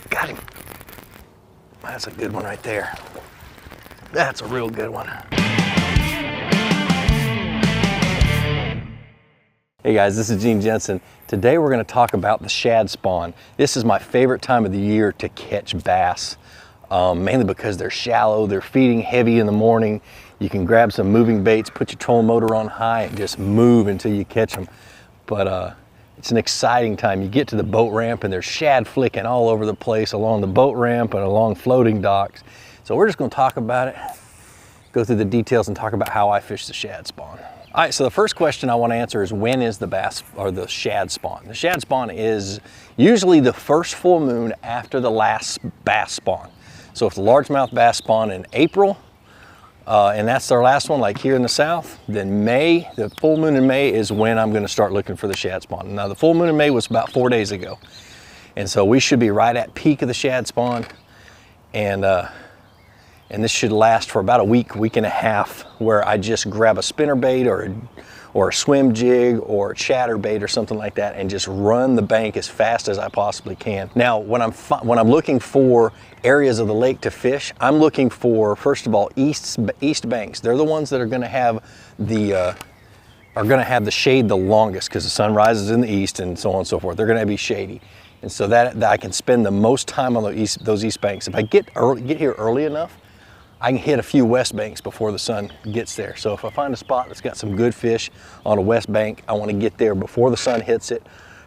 Got him. That's a good one right there. That's a real good one. Hey guys, this is Gene Jensen. Today we're going to talk about the shad spawn. This is my favorite time of the year to catch bass, mainly because they're shallow, they're feeding heavy in the morning. You can grab some moving baits, put your trolling motor on high and just move until you catch them. But it's an exciting time. You get to the boat ramp and there's shad flicking all over the place along the boat ramp and along floating docks. So we're just going to talk about it, go through the details and talk about how I fish the shad spawn. All right, so the first question I want to answer is, when is the bass or the shad spawn? The shad spawn is usually the first full moon after the last bass spawn. So if the largemouth bass spawn in April, and that's their last one, like here in the south, then May, the full moon in May is when I'm going to start looking for the shad spawn. Now the full moon in May was about 4 days ago, and so we should be right at peak of the shad spawn, and this should last for about a week, week and a half, where I just grab a spinnerbait or a swim jig or a chatterbait or something like that and just run the bank as fast as I possibly can. Now, when I'm looking for areas of the lake to fish, I'm looking for, first of all, east banks. They're the ones that are going to have the shade the longest, because the sun rises in the east and so on and so forth. They're going to be shady, and so that I can spend the most time on those east banks. If I get here early enough, I can hit a few west banks before the sun gets there. So if I find a spot that's got some good fish on a west bank, I want to get there before the sun hits it,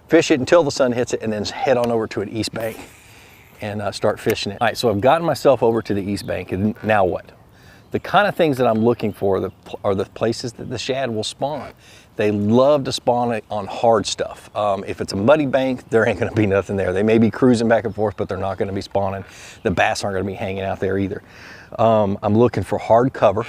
fish it until the sun hits it, and then head on over to an east bank and start fishing it. All right, so I've gotten myself over to the east bank, and now what? The kind of things that I'm looking for are the places that the shad will spawn. They love to spawn on hard stuff. If it's a muddy bank, there ain't gonna be nothing there. They may be cruising back and forth, but they're not gonna be spawning. The bass aren't gonna be hanging out there either. I'm looking for hard cover.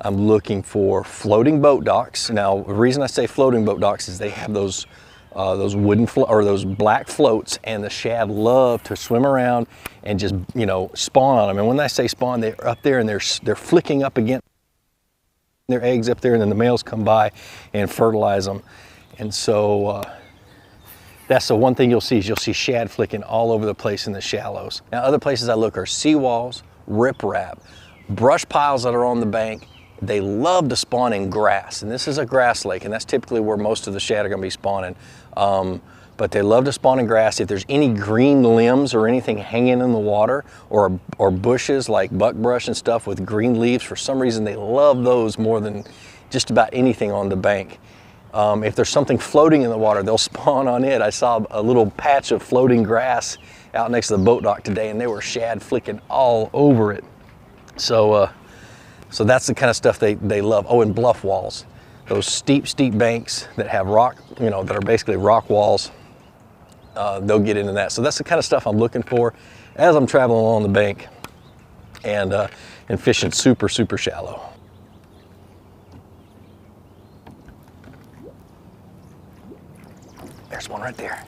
I'm looking for floating boat docks. Now, the reason I say floating boat docks is they have those wooden those black floats, and the shad love to swim around and just, you know, spawn on them. And when I say spawn, they're up there and they're flicking up against their eggs up there, and then the males come by and fertilize them. And so that's the one thing you'll see, is you'll see shad flicking all over the place in the shallows. Now, other places I look are seawalls, riprap, brush piles that are on the bank. They love to spawn in grass, and this is a grass lake, and that's typically where most of the shad are going to be spawning. But they love to spawn in grass. If there's any green limbs or anything hanging in the water, or bushes like buckbrush and stuff with green leaves, for some reason they love those more than just about anything on the bank. If there's something floating in the water, they'll spawn on it. I saw a little patch of floating grass out next to the boat dock today, and they were shad flicking all over it. So that's the kind of stuff they love. Oh, and bluff walls, those steep banks that have rock, you know, that are basically rock walls. They'll get into that. So that's the kind of stuff I'm looking for as I'm traveling along the bank and fishing super shallow. There's one right there.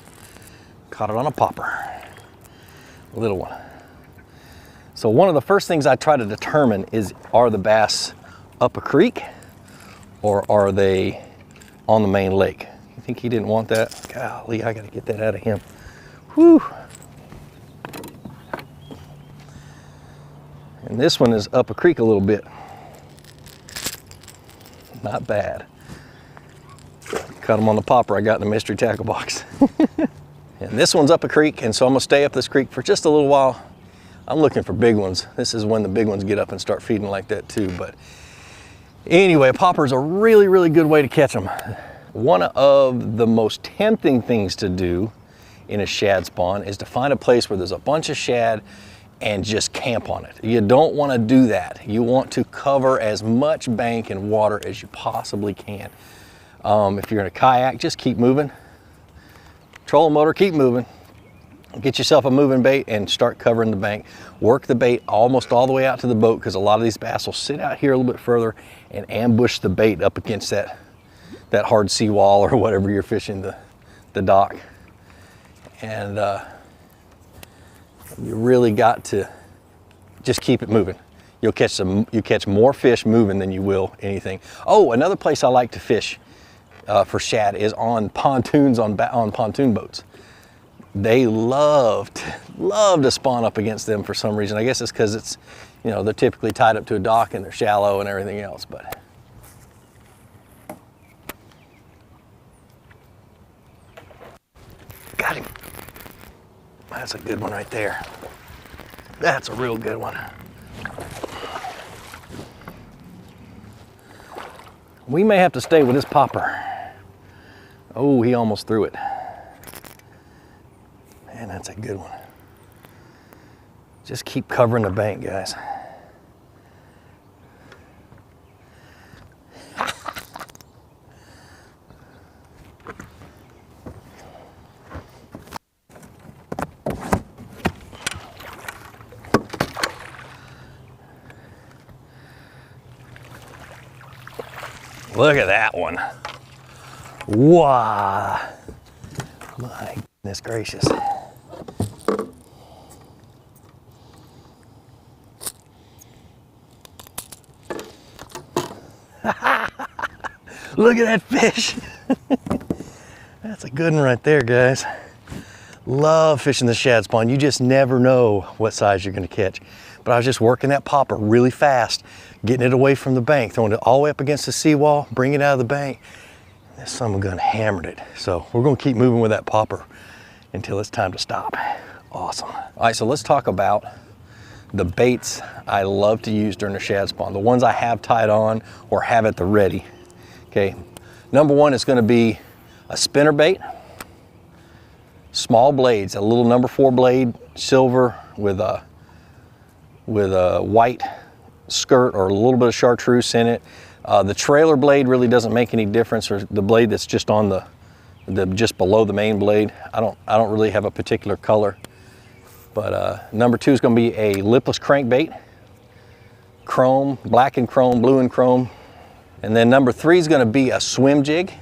Caught it on a popper, a little one. So one of the first things I try to determine is, are the bass up a creek or are they on the main lake? You think he didn't want that? Golly, I gotta get that out of him. Whew. And this one is up a creek a little bit. Not bad. Caught him on the popper I got in the mystery tackle box. And this one's up a creek, and so I'm gonna stay up this creek for just a little while. I'm looking for big ones. This is when the big ones get up and start feeding like that too. But anyway, a popper is a really good way to catch them. One of the most tempting things to do in a shad spawn is to find a place where there's a bunch of shad and just camp on it. You don't want to do that. You want to cover as much bank and water as you possibly can. If you're in a kayak, just keep moving. Trolling motor, keep moving. Get yourself a moving bait and start covering the bank. Work the bait almost all the way out to the boat, because a lot of these bass will sit out here a little bit further and ambush the bait up against that hard seawall or whatever you're fishing the dock. And you really got to just keep it moving. You catch more fish moving than you will anything. Oh, another place I like to fish for shad is on pontoons, on pontoon boats. they love to spawn up against them for some reason. I guess it's because it's, you know, they're typically tied up to a dock and they're shallow and everything else, but. Got him. That's a good one right there. That's a real good one. We may have to stay with this popper. Oh, he almost threw it. Man, that's a good one. Just keep covering the bank, guys. Look at that one. Wow. My goodness gracious. Look at that fish. That's a good one right there, guys. Love fishing the shad spawn. You just never know what size you're gonna catch. But I was just working that popper really fast, getting it away from the bank, throwing it all the way up against the seawall, bringing it out of the bank. This son of a gun hammered it. So we're gonna keep moving with that popper until it's time to stop. Awesome. All right, so let's talk about the baits I love to use during the shad spawn, the ones I have tied on or have at the ready. Okay, number one is gonna be a spinnerbait, small blades, a little number 4 blade, silver with a white skirt or a little bit of chartreuse in it. The trailer blade really doesn't make any difference, or the blade that's just on the just below the main blade. I don't really have a particular color. But number 2 is going to be a lipless crankbait, chrome, black and chrome, blue and chrome. And then number 3 is going to be a swim jig,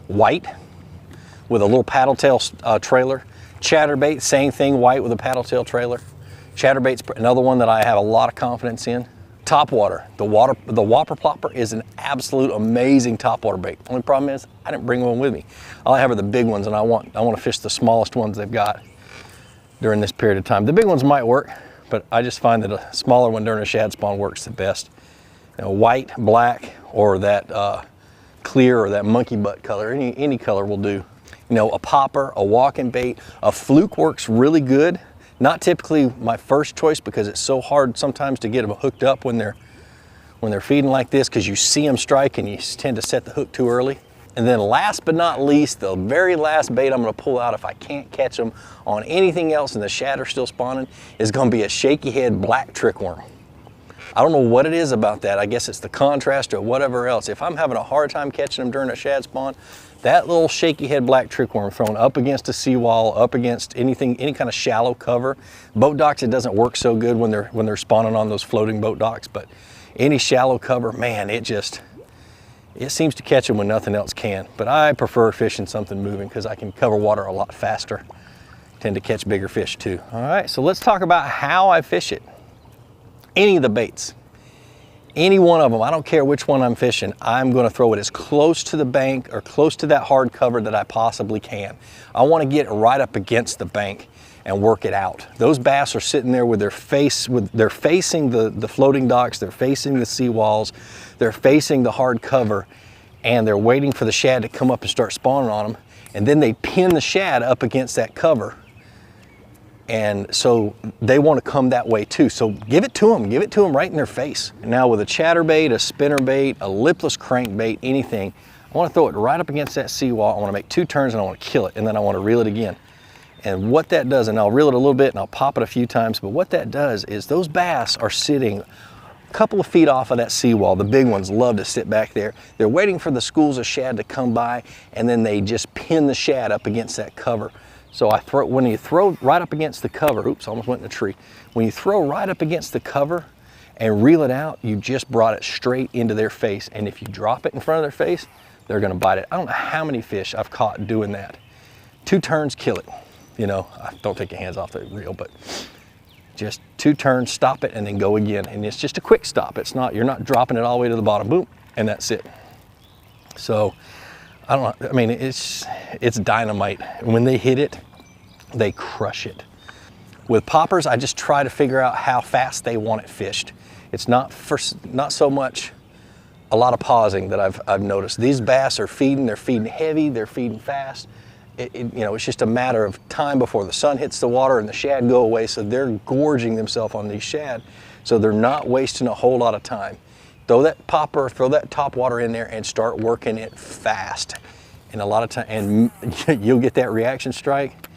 white, with a little paddle tail trailer. Chatterbait, same thing, white with a paddle tail trailer. Chatterbait's another one that I have a lot of confidence in. Topwater, the whopper plopper is an absolute amazing topwater bait. Only problem is I didn't bring one with me. All I have are the big ones, and I want to fish the smallest ones they've got during this period of time. The big ones might work, but I just find that a smaller one during a shad spawn works the best. You know, white, black, or that clear or that monkey butt color, any color will do. You know, a popper, a walking bait, a fluke works really good. Not typically my first choice because it's so hard sometimes to get them hooked up when they're feeding like this, because you see them strike and you tend to set the hook too early. And then last but not least, the very last bait I'm going to pull out if I can't catch them on anything else and the shad are still spawning is going to be a shaky head black trickworm. I don't know what it is about that. I guess it's the contrast or whatever else. If I'm having a hard time catching them during a shad spawn, that little shaky head black trickworm thrown up against a seawall, up against anything, any kind of shallow cover. Boat docks, it doesn't work so good when they're spawning on those floating boat docks, but any shallow cover, man, it seems to catch them when nothing else can. But I prefer fishing something moving because I can cover water a lot faster. Tend to catch bigger fish too. All right, so let's talk about how I fish it. Any of the baits, any one of them, I don't care which one I'm fishing, I'm going to throw it as close to the bank or close to that hard cover that I possibly can. I want to get right up against the bank and work it out. Those bass are sitting there with they're facing the floating docks, they're facing the seawalls, they're facing the hard cover, and they're waiting for the shad to come up and start spawning on them. And then they pin the shad up against that cover. And so they want to come that way too. So give it to them right in their face. Now with a chatterbait, a spinnerbait, a lipless crankbait, anything, I want to throw it right up against that seawall. I want to make 2 turns and I want to kill it, and then I want to reel it again. And what that does, and I'll reel it a little bit and I'll pop it a few times, but what that does is those bass are sitting a couple of feet off of that seawall. The big ones love to sit back there. They're waiting for the schools of shad to come by, and then they just pin the shad up against that cover. So when you throw right up against the cover, oops, almost went in a tree. When you throw right up against the cover and reel it out, you just brought it straight into their face. And if you drop it in front of their face, they're gonna bite it. I don't know how many fish I've caught doing that. 2 turns, kill it. You know, don't take your hands off the reel, but just 2 turns, stop it, and then go again. And it's just a quick stop. You're not dropping it all the way to the bottom, boom, and that's it. So, I don't know, I mean, it's dynamite. When they hit it, they crush it. With poppers, I just try to figure out how fast they want it fished. It's not so much a lot of pausing that I've noticed. These bass are feeding, they're feeding heavy, they're feeding fast. You know, it's just a matter of time before the sun hits the water and the shad go away, so they're gorging themselves on these shad, so they're not wasting a whole lot of time. Throw that popper, throw that top water in there and start working it fast. And a lot of time, and you'll get that reaction strike,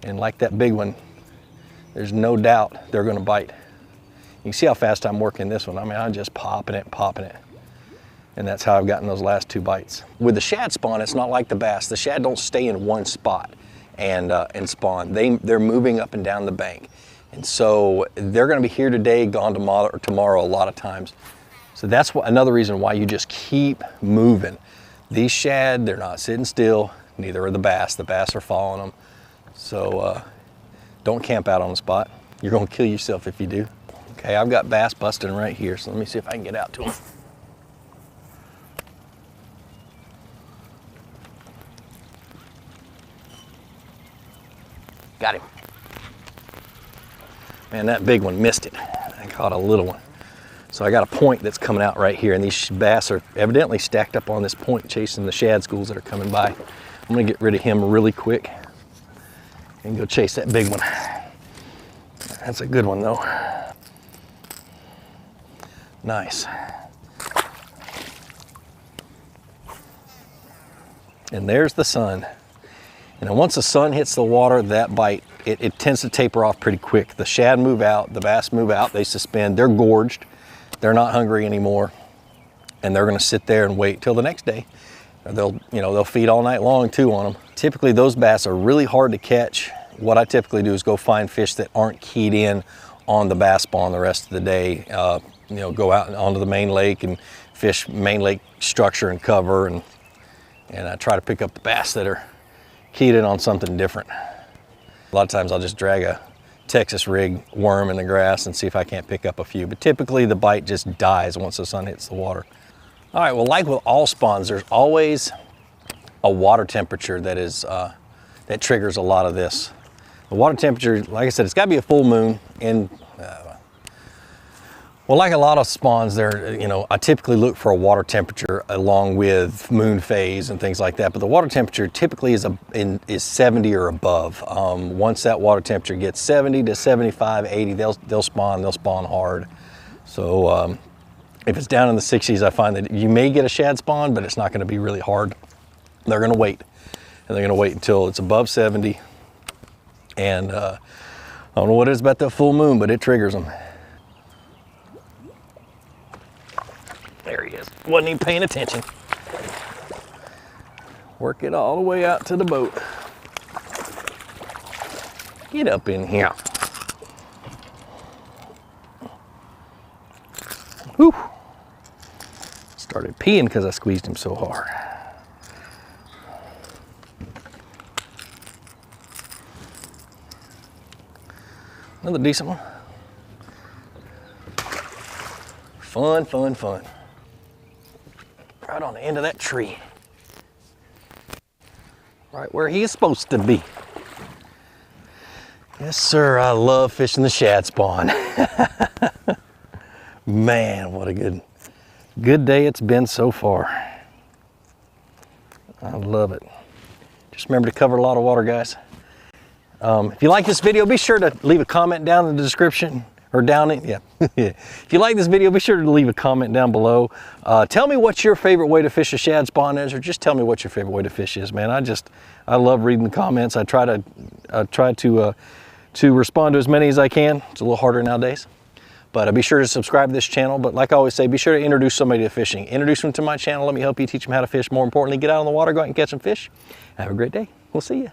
and like that big one, there's no doubt they're gonna bite. You can see how fast I'm working this one. I mean, I'm just popping it. And that's how I've gotten those last 2 bites. With the shad spawn, it's not like the bass. The shad don't stay in one spot and spawn. They're moving up and down the bank. And so they're gonna be here today, gone tomorrow a lot of times. So that's another reason why you just keep moving. These shad, they're not sitting still, neither are the bass. The bass are following them. So don't camp out on the spot. You're gonna kill yourself if you do. Okay, I've got bass busting right here, so let me see if I can get out to them. Got him. Man, that big one missed it. I caught a little one. So I got a point that's coming out right here, and these bass are evidently stacked up on this point chasing the shad schools that are coming by. I'm gonna get rid of him really quick and go chase that big one. That's a good one though. Nice. And there's the sun. And then once the sun hits the water, that bite, it tends to taper off pretty quick. The shad move out, the bass move out, they suspend, they're gorged, they're not hungry anymore, and they're gonna sit there and wait till the next day. They'll feed all night long too on them. Typically those bass are really hard to catch. What I typically do is go find fish that aren't keyed in on the bass spawn the rest of the day. Go out onto the main lake and fish main lake structure and cover, and I try to pick up the bass that are keyed in on something different. A lot of times I'll just drag a Texas rig worm in the grass and see if I can't pick up a few, but typically the bite just dies once the sun hits the water. All right, well, like with all spawns, there's always a water temperature that triggers a lot of this. The water temperature, like I said, it's got to be a full moon. And well, like a lot of spawns, I typically look for a water temperature along with moon phase and things like that. But the water temperature typically is 70 or above. Once that water temperature gets 70 to 75, 80, they'll spawn hard. So if it's down in the 60s, I find that you may get a shad spawn, but it's not going to be really hard. They're going to wait, and they're going to wait until it's above 70. And I don't know what it is about that full moon, but it triggers them. There he is. Wasn't even paying attention. Work it all the way out to the boat. Get up in here. Whew. Started peeing because I squeezed him so hard. Another decent one. Fun, fun, fun. Right on the end of that tree. Right where he is supposed to be. Yes, sir, I love fishing the shad spawn. Man, what a good day it's been so far. I love it. Just remember to cover a lot of water, guys. If you like this video, be sure to leave a comment down in the description, or down in, yeah. If you like this video, be sure to leave a comment down below. Tell me what your favorite way to fish a shad spawn is, or just tell me what your favorite way to fish is, man. I love reading the comments. I try to respond to as many as I can. It's a little harder nowadays. But be sure to subscribe to this channel. But like I always say, be sure to introduce somebody to fishing. Introduce them to my channel. Let me help you teach them how to fish. More importantly, get out on the water, go out and catch some fish. Have a great day. We'll see you.